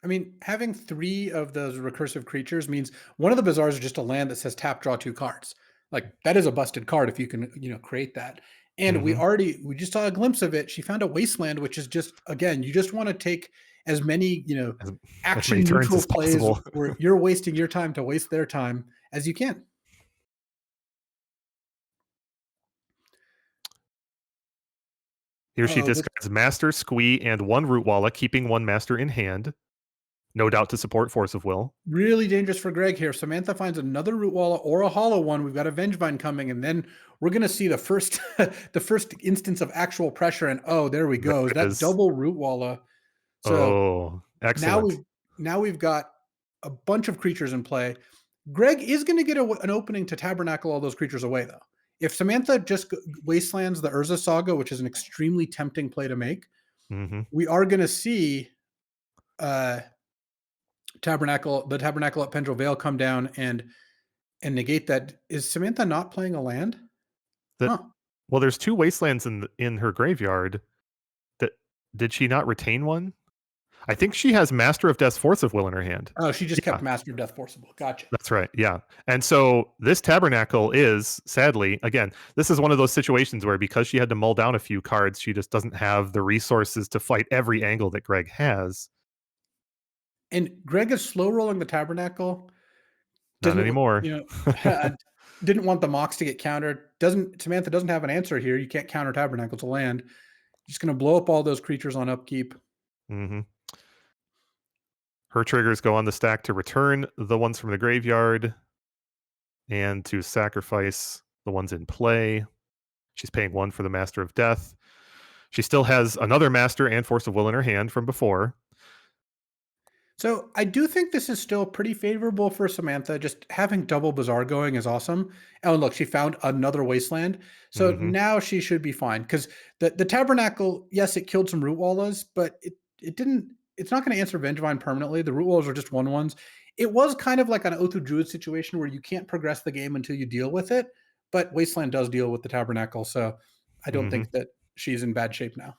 I mean, having 3 of those recursive creatures means one of the Bazaars is just a land that says tap, draw 2 cards. Like, that is a busted card if you can, create that. And Hmm. we just saw a glimpse of it. She found a Wasteland, which is just, again, you just want to take as many, As, as many action turns neutral as plays possible. where you're wasting your time to waste their time as you can. Here she Uh-oh, discards Master, Squee, and 1 Root Walla, keeping 1 Master in hand. no doubt to support Force of Will. Really dangerous for Greg here. Samantha finds another Root Walla or a hollow one. We've got a Vengevine coming, and then we're going to see the first the first instance of actual pressure. And oh, there we There go. it That is. double Root Walla. So Oh, now excellent. we've got a bunch of creatures in play. Greg is going to get an opening to tabernacle all those creatures away, though. If Samantha just wastelands the Urza Saga, which is an extremely tempting play to make, Hmm. we are going to see uh, the Tabernacle at Pendrell Vale come down and negate that. Is Samantha not playing a land? That Huh. Well, there's two wastelands in her graveyard. That Did she not retain one? I think she has Master of Death's Force of Will in her hand. Oh, she just Yeah, kept Master of Death Forcible. Gotcha. that's right. Yeah. And so this tabernacle is, sadly, again, this is one of those situations where because she had to mull down a few cards, she just doesn't have the resources to fight every angle that Greg has. And Greg is slow rolling the Tabernacle. Not Didn't anymore. you know? Didn't want the Mox to get countered. Doesn't Samantha doesn't have an answer here. You can't counter Tabernacle to land. Just going to blow up all those creatures on upkeep. Hmm. Her triggers go on the stack to return the ones from the graveyard and to sacrifice the ones in play. She's paying one for the Master of Death. She still has another Master and Force of Will in her hand from before. So I do think this is still pretty favorable for Samantha. Just having double Bazaar going is awesome. Oh, look, she found another wasteland. So Hmm. now she should be fine. Because the Tabernacle, yes, it killed some Root Wallas, but it didn't, it's not going to answer Vengevine permanently. The Root Wallas are just 1/1s. It was kind of like an Oath of Druid situation where you can't progress the game until you deal with it. But Wasteland does deal with the Tabernacle. So I don't Hmm. think that she's in bad shape now.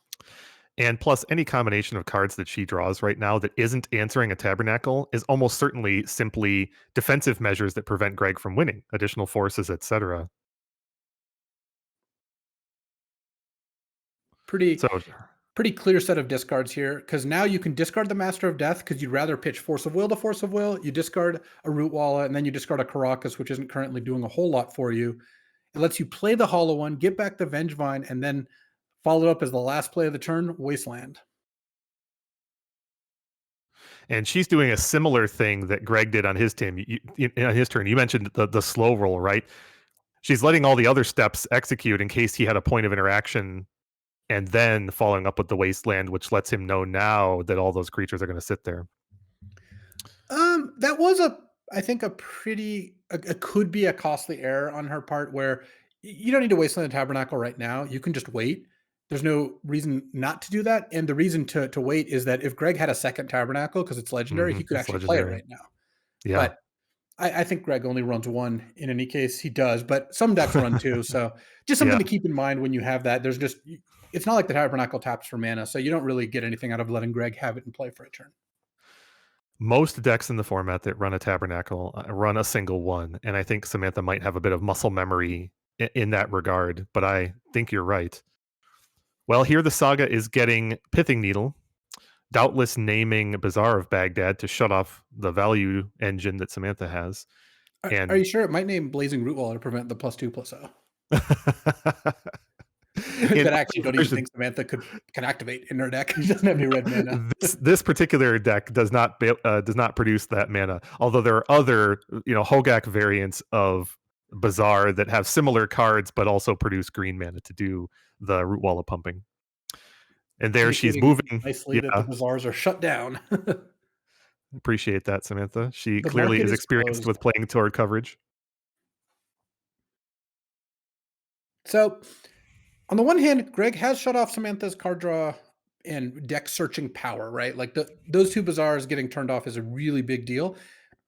And plus, any combination of cards that she draws right now that isn't answering a Tabernacle is almost certainly simply defensive measures that prevent Greg from winning, additional forces, etc. Pretty So, pretty clear set of discards here because now you can discard the Master of Death because you'd rather pitch Force of Will to Force of Will. You discard a Root Walla, and then you discard a Caracas, which isn't currently doing a whole lot for you. It lets you play the Hollow One, get back the Vengevine, and then follow up as the last play of the turn, Wasteland. and she's doing a similar thing that Greg did on his team. On his turn, you mentioned the slow roll, right? She's letting all the other steps execute in case he had a point of interaction, and then following up with the Wasteland, which lets him know now that all those creatures are going to sit there. That was I think a pretty, could be a costly error on her part where you don't need to Wasteland the Tabernacle right now. You can just wait. There's no reason not to do that. And the reason to wait is that if Greg had a second Tabernacle, because it's legendary, he could It's actually play it legendary. right now. Yeah. But I think Greg only runs one in any case. He does, but some decks run two. So just something Yeah. to keep in mind when you have that. There's just, it's not like the Tabernacle taps for mana. So you don't really get anything out of letting Greg have it in play for a turn. Most decks in the format that run a Tabernacle run a single one, and I think Samantha might have a bit of muscle memory in that regard, but I think you're right. Well, here the saga is getting Pithing Needle, doubtless naming Bazaar of Baghdad to shut off the value engine that Samantha has. Are And you sure it might name Blazing Rootwall to prevent the +2/+0? in That I actually other don't even versions, think Samantha can activate in her deck. She doesn't have any red mana. this particular deck does not produce that mana. Although there are other, Hogak variants of Bazaar that have similar cards but also produce green mana to do the root walla pumping. And there she's Indicating moving. nicely that the Yeah, bazaars are shut down. appreciate that, Samantha. She The clearly market is is experienced closed. with playing toward coverage. So, on the one hand, Greg has shut off Samantha's card draw and deck searching power, right? Like those two bazaars getting turned off is a really big deal.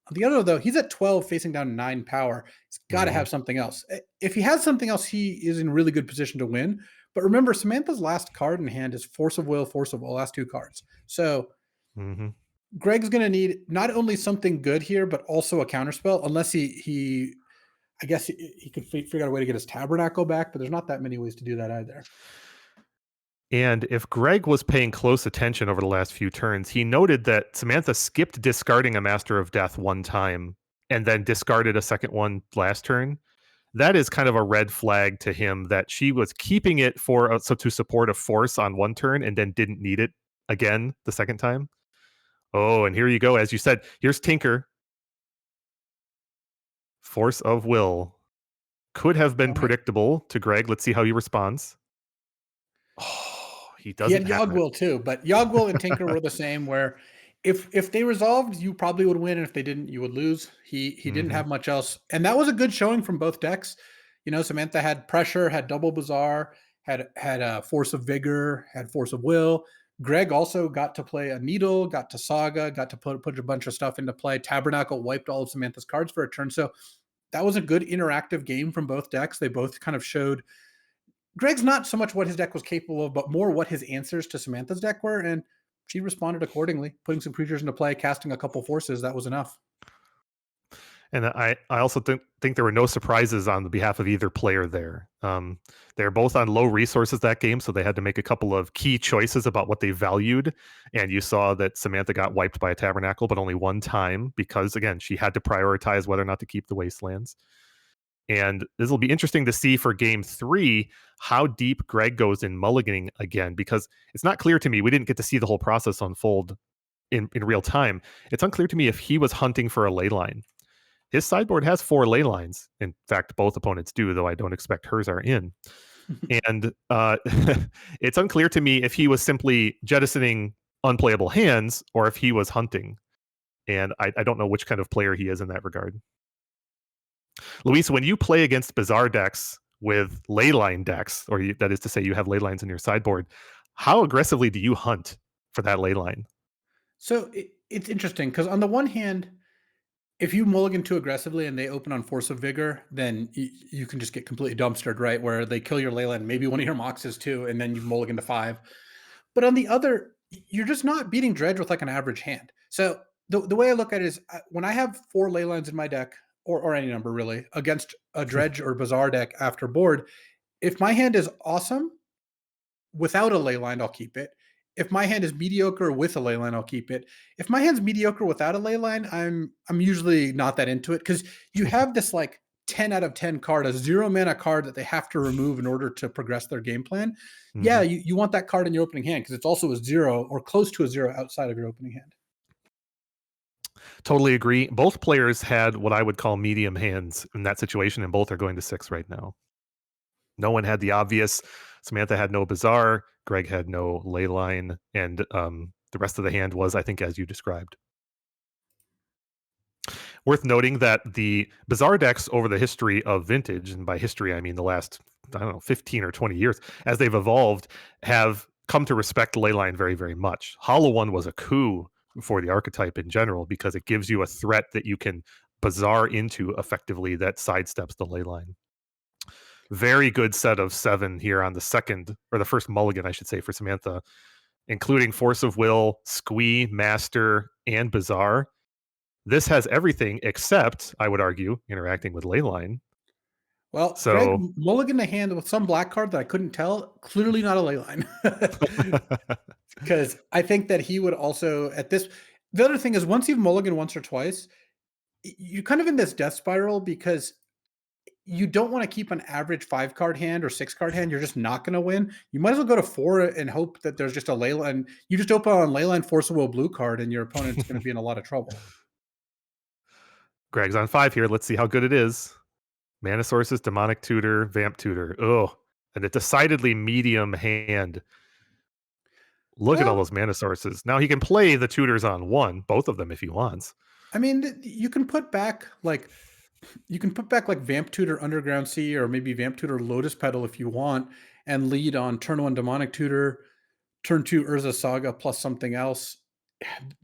On the other, though, he's at 12 facing down 9 power. He's got to Mhm, have something else. If he has something else, he is in really good position to win. But remember, Samantha's last card in hand is Force of Will, last two cards. So mhm. Greg's going to need not only something good here, but also a counterspell, unless he I guess he could figure out a way to get his Tabernacle back, but there's not that many ways to do that either. And if Greg was paying close attention over the last few turns, he noted that Samantha skipped discarding a Master of Death one time and then discarded a second one last turn. That is kind of a red flag to him that she was keeping it so to support a force on one turn and then didn't need it again the second time. Oh, and here you go. As you said, here's Tinker, Force of Will. Could have been All right. predictable to Greg. Let's see how he responds. Oh, he He had doesn't have it. Yogwill too, but Yogwill and Tinker were the same where if they resolved, you probably would win, and if they didn't, you would lose. He didn't Mhm. have much else. And that was a good showing from both decks. You know, Samantha had pressure, had double bazaar, had a force of vigor, had force of will. Greg also got to play a needle, got to saga, got to put a bunch of stuff into play. Tabernacle wiped all of Samantha's cards for a turn. So that was a good interactive game from both decks. They both kind of showed Greg's not so much what his deck was capable of, but more what his answers to Samantha's deck were, and she responded accordingly, putting some creatures into play, casting a couple forces. That was enough. And I also think there were no surprises on the behalf of either player there. They're both on low resources that game, so they had to make a couple of key choices about what they valued. And you saw that Samantha got wiped by a Tabernacle, but only one time because, again, she had to prioritize whether or not to keep the Wastelands. And this will be interesting to see for game 3 how deep Greg goes in mulliganing again, because it's not clear to me. We didn't get to see the whole process unfold in real time. It's unclear to me if he was hunting for a ley line. His sideboard has 4 ley lines. In fact, both opponents do, though I don't expect hers are in. And it's unclear to me if he was simply jettisoning unplayable hands or if he was hunting. And I don't know which kind of player he is in that regard. Luis, when you play against bizarre decks with ley line decks, or that is to say you have ley lines in your sideboard, how aggressively do you hunt for that ley line? So it's interesting because on the one hand, if you mulligan too aggressively and they open on force of vigor, then you can just get completely dumpstered, right? Where they kill your leyland, maybe one of your moxes too, and then you mulligan to 5. But on the other, you're just not beating Dredge with like an average hand. So the way I look at it is when I have 4 ley lines in my deck, or any number really, against a Dredge or Bazaar deck after board, if my hand is awesome without a ley line, I'll keep it. If my hand is mediocre with a ley line, I'll keep it. If my hand's mediocre without a ley line, I'm usually not that into it because you have this like 10 out of 10 card, a 0 mana card that they have to remove in order to progress their game plan. Yeah, Mhm. you want that card in your opening hand because it's also a 0 or close to a 0 outside of your opening hand. Totally agree. Both players had what I would call medium hands in that situation, and both are going to 6 right now. No one had the obvious. Samantha had no Bazaar, Greg had no ley line, and the rest of the hand was, I think, as you described. Worth noting that the Bazaar decks over the history of Vintage, and by history I mean the last, I don't know, 15 or 20 years, as they've evolved, have come to respect Leyline very, very much. Hollow One was a coup for the archetype in general because it gives you a threat that you can Bazaar into effectively that sidesteps the Leyline. Very good set of 7 here on the second, or the first mulligan, I should say, for Samantha, including Force of Will, Squee, Master, and Bazaar. This has everything except, I would argue, interacting with Leyline. Well, Greg So mulliganed a hand with some black card that I couldn't tell. Clearly not a ley line. Because I think that he would also at this. The other thing is once you've mulliganed once or twice, you're kind of in this death spiral because you don't want to keep an average 5 card hand or 6 card hand. You're just not going to win. You might as well go to 4 and hope that there's just a leyline. You just open on leyline force of will blue card, and your opponent's going to be in a lot of trouble. Greg's on 5 here. Let's see how good it is. Mana Sources, Demonic Tutor, Vamp Tutor. Oh, and a decidedly medium hand. Look at all Well, those mana sources. Now he can play the tutors on 1, both of them if he wants. I mean, you can put back like Vamp Tutor Underground Sea or maybe Vamp Tutor Lotus Petal if you want, and lead on turn 1 Demonic Tutor, turn 2 Urza Saga plus something else.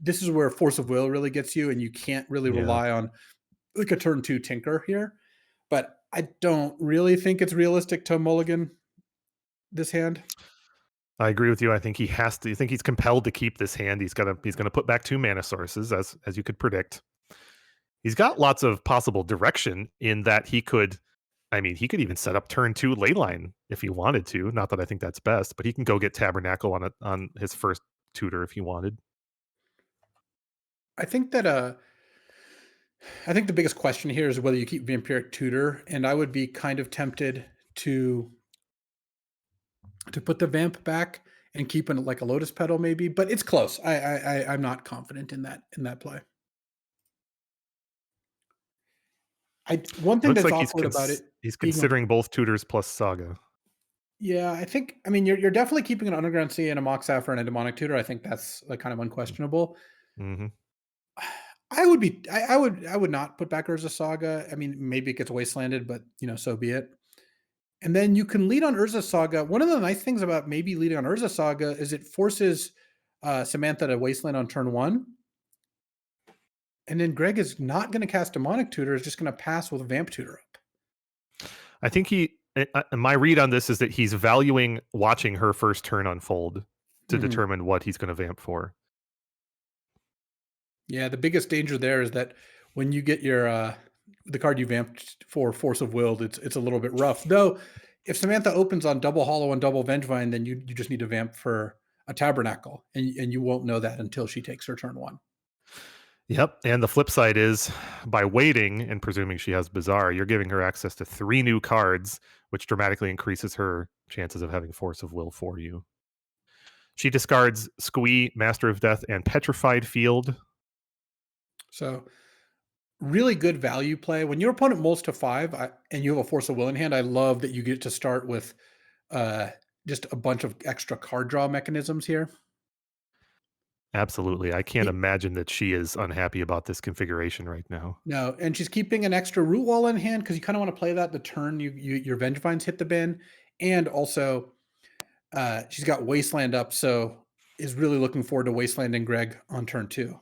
This is where Force of Will really gets you, and you can't really Yeah, rely on like a turn 2 Tinker here. But I don't really think it's realistic to mulligan this hand. I agree with you. I think he has to. I think he's compelled to keep this hand. He's gonna put back 2 mana sources, as you could predict. He's got lots of possible direction in that he could. I mean, he could even set up turn 2 Leyline if he wanted to. Not that I think that's best, but he can go get Tabernacle on his first tutor if he wanted. I think that I think the biggest question here is whether you keep Vampiric Tutor, and I would be kind of tempted to put the vamp back and keeping it like a lotus petal maybe, but it's close. I'm not confident in that play. One It thing looks that's like awkward about it he's being a considering both tutors plus saga. yeah, I mean, you're definitely keeping an Underground Sea and a Mox Sapphire and a Demonic Tutor. I think that's, like, kind of unquestionable. Mm-hmm. I would not put back Urza Saga. I mean, maybe it gets wastelanded, but, so be it. And then you can lead on Urza Saga. One of the nice things about maybe leading on Urza Saga is it forces, Samantha to wasteland on turn 1, and then Greg is not gonna cast Demonic Tutor, is just gonna pass with Vamp Tutor up. I think my read on this is that he's valuing watching her first turn unfold to Mhm. determine what he's going to vamp for. Yeah, the biggest danger there is that when you get your the card you vamped for Force of Will, it's a little bit rough. Though, if Samantha opens on double Hollow and double Vengevine, then you just need to vamp for a Tabernacle, and you won't know that until she takes her turn 1. Yep. And the flip side is by waiting and presuming she has Bazaar, you're giving her access to 3 new cards, which dramatically increases her chances of having Force of Will for you. She discards Squee, Master of Death, and Petrified Field. So, really good value play. When your opponent molts to 5 and you have a Force of Will in hand, I love that you get to start with uh, just a bunch of extra card draw mechanisms here. Absolutely. I can't imagine that she is unhappy about this configuration right now. No, and she's keeping an extra root wall in hand because you kind of want to play that the turn your Vengevines hit the bin, and also she's got Wasteland up, so is really looking forward to Wastelanding Greg on turn 2.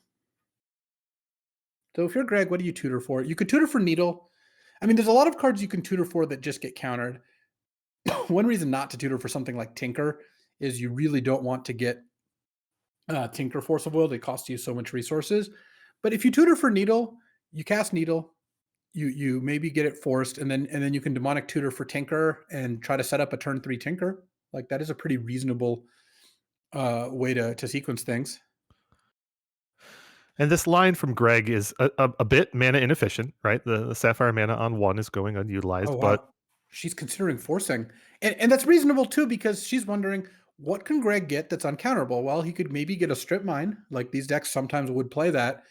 So if you're Greg, what do you tutor for? You could tutor for Needle. I mean, there's a lot of cards you can tutor for that just get countered. One reason not to tutor for something like Tinker is you really don't want to get Tinker Force of Will. They cost you so much resources. But if you tutor for Needle, you cast Needle, you maybe get it forced, and then you can Demonic Tutor for Tinker and try to set up a turn 3 Tinker. Like, that is a pretty reasonable way to sequence things. And this line from Greg is a bit mana inefficient, right? The Sapphire mana on 1 is going Oh unutilized, but wow, she's considering forcing, and that's reasonable too because she's wondering what can Greg get that's uncounterable. Well, he could maybe get a Strip Mine, like these decks sometimes would play that,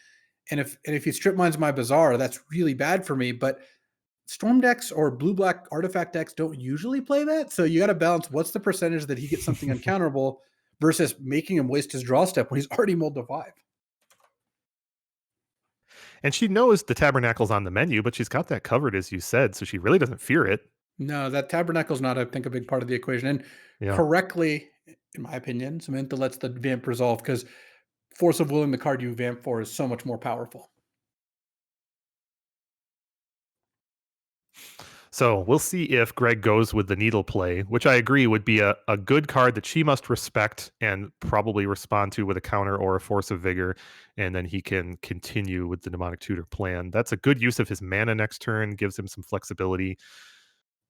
and if he Strip Mines my Bazaar, that's really bad for me. But Storm decks or blue black artifact decks don't usually play that. So you got to balance what's the percentage that he gets something uncounterable versus making him waste his draw step when he's already mulled to 5. and she knows the Tabernacle's on the menu, but she's got that covered, as you said, so she really doesn't fear it. No, that Tabernacle's not, I think, a big part of the equation. And Yeah. correctly, in my opinion, Samantha lets the vamp resolve because Force of Willing, the card you vamp for, is so much more powerful. So we'll see if Greg goes with the needle play, which I agree would be a good card that she must respect and probably respond to with a counter or a force of vigor. And then he can continue with the demonic tutor plan. That's a good use of his mana next turn, gives him some flexibility.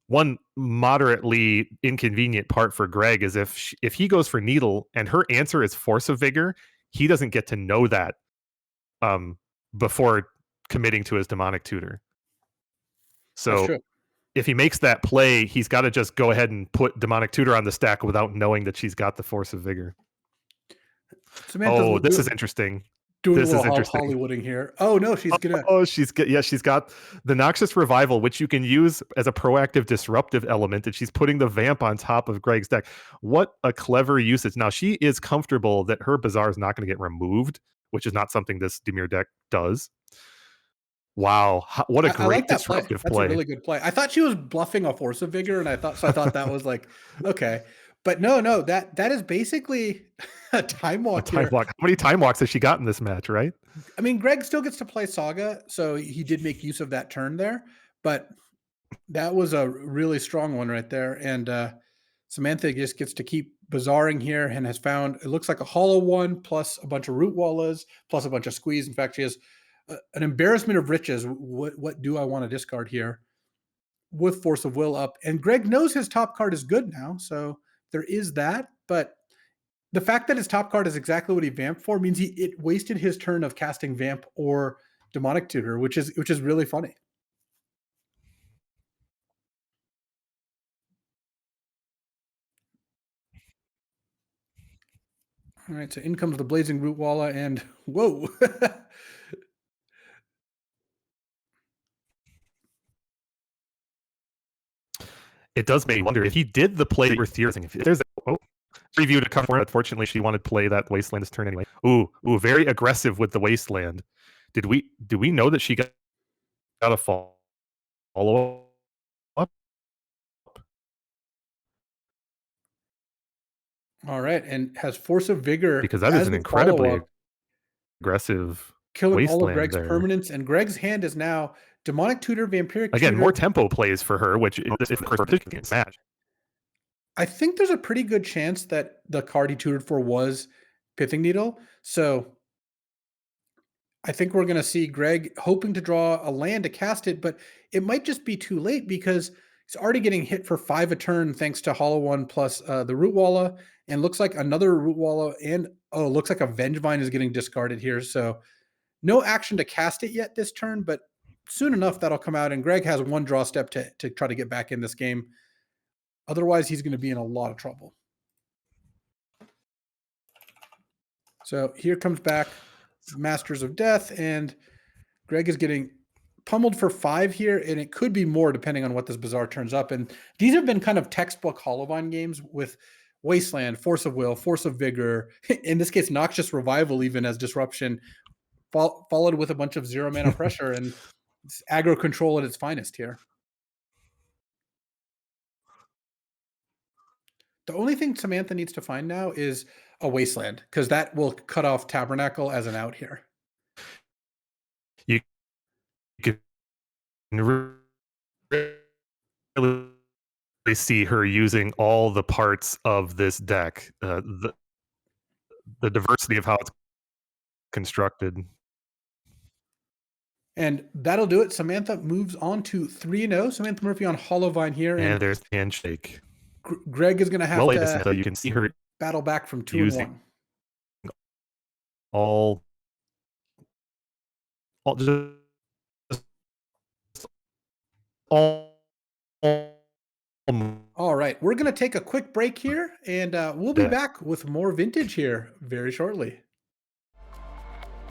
One moderately inconvenient part for Greg is if he goes for needle and her answer is force of vigor, he doesn't get to know that um, before committing to his demonic tutor. That's So true. if he makes that play, he's got to just go ahead and put demonic tutor on the stack without knowing that she's got the force of vigor. Samantha's Oh, this is interesting. doing a This is little interesting. Hollywooding here. Oh no, she's gonna. Oh, she's got the Noxious Revival, which you can use as a proactive disruptive element, and she's putting the vamp on top of Greg's deck. What a clever usage. Now she is comfortable that her Bazaar is not going to get removed, which is not something this Dimir deck does. Wow, what a I like great that play. disruptive That's a play. really good play. I thought she was bluffing a Force of Vigor, and I thought that was like okay, but no, that is basically a time A walk time here. walk. How many time walks has she got in this match, right? I mean, Greg still gets to play Saga, so he did make use of that turn there, but that was a really strong one right there. And Samantha just gets to keep bazaring here and has found it looks like a hollow one plus a bunch of root wallas plus a bunch of squeeze. In fact, she has an embarrassment of riches. What do I want to discard here with Force of Will up? And Greg knows his top card is good now, so there is that. But the fact that his top card is exactly what he vamped for means it wasted his turn of casting vamp or demonic tutor, which is really funny. All right, so in comes the blazing root walla, and whoa. It does make me wonder if he did the play that you're theorizing. If there's a preview to come for it, unfortunately, she wanted to play that wasteland this turn anyway. Ooh, very aggressive with the wasteland. Did we know that she got a follow up? All right, and has Force of Vigor Because that is as an the incredibly follow-up, aggressive killing all of wasteland Greg's there. permanents, and Greg's hand is now Demonic Tutor, Vampiric Again, more Tutor. tempo plays for her, which if her can smash. I think there's a pretty good chance that the card he tutored for was Pithing Needle, so I think we're gonna see Greg hoping to draw a land to cast it, but it might just be too late because he's already getting hit for 5 a turn thanks to Hollow One plus the Root Walla, and looks like another Root Walla, and oh, looks like a Vengevine is getting discarded here. So no action to cast it yet this turn, but soon enough that'll come out. And Greg has one draw step to try to get back in this game. Otherwise, he's going to be in a lot of trouble. So here comes back Masters of Death, and Greg is getting pummeled for 5 here, and it could be more depending on what this Bazaar turns up. And these have been kind of textbook Hollowvine games with Wasteland, Force of Will, Force of Vigor, in this case, Noxious Revival even as disruption, followed with a bunch of 0 mana pressure, and it's aggro control at its finest here. The only thing Samantha needs to find now is a Wasteland, because that will cut off Tabernacle as an out here. You can really see her using all the parts of this deck. The diversity of how it's constructed. And that'll do it. Samantha moves on to 3-0. Samantha Murphy on Hollowvine here. And And there's the handshake. Greg is going to have Well, to Samantha, you can see her battle back from 2-1. using all just all All right. We're going to take a quick break here, and we'll be deck. back with more vintage here very shortly.